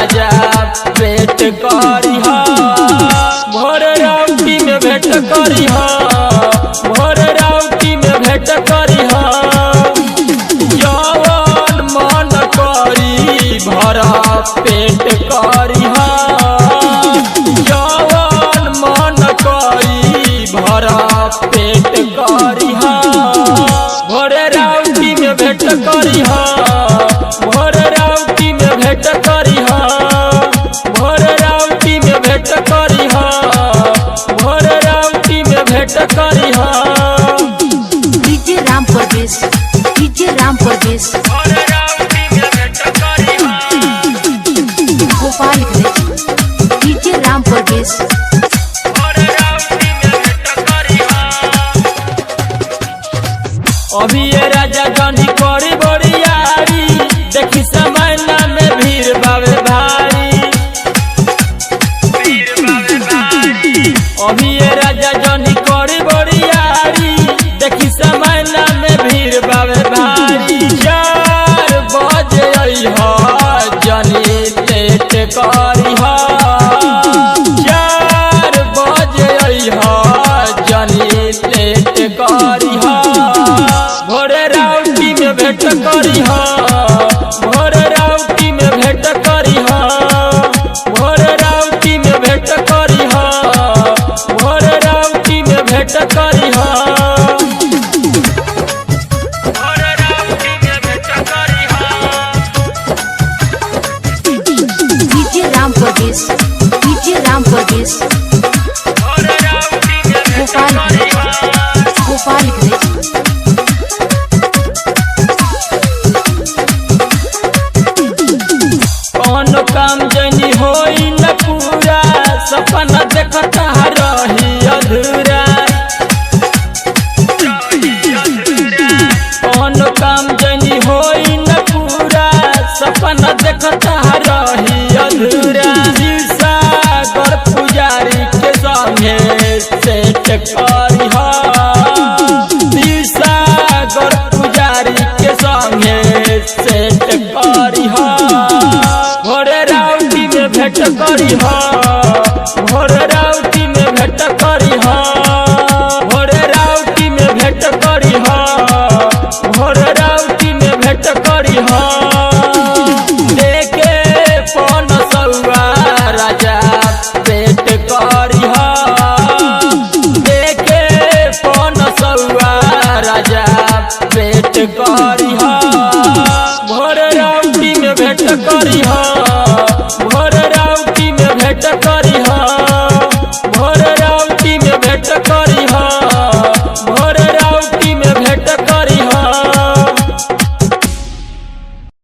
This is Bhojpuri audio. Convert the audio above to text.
राजा भेंट करी हा भोर राउटी में भेंट करी हा भोर राउटी में भेंट करी हा जवन मन करी भरा पेट करी हा जवन मन करी भरा पेट करी हा भोर राउटी में भेंट करी हा भोर राउटी में भेंट करी हा भोर राउटी में भेंट करी हा भोर राउटी में भेंट करी हा डीजे राम परदेश भोर राउटी में भेंट करी हा गोपालगंज डीजे राम परदेश भोर राउटी में भेंट करी हा अभी ये राजा जानी करी बड़ियारी देखी समय में भीड़ बावे भारी अभी ये राजा जानी करी बड़ियारी देखी समय में भीड़ बावे भारी 4 बजे अइहा जानी लेट करी हा 4 बजे अइहा जानी लेट करी हा भोर राउटी में भेंट करी हा भोर राउटी में भेंट करी हा भोर राउटी में भेंट करी हा भोर राउटी में भेंट करी हा भोर राउटी में भेंट करी हा डीजे राम परदेश भोर राउटी में भेंट करी हा गोपालगंज कौन काम जनी होई न पूरा सपना देखता रही अधूरा कौन काम जनी होई न पूरा सपना देखता रही अधूरा सागर पुजारी के संगे सेट करी हा सागर पुजारी के संगे सेट करी हा भोर राउटी में भेंट करी हा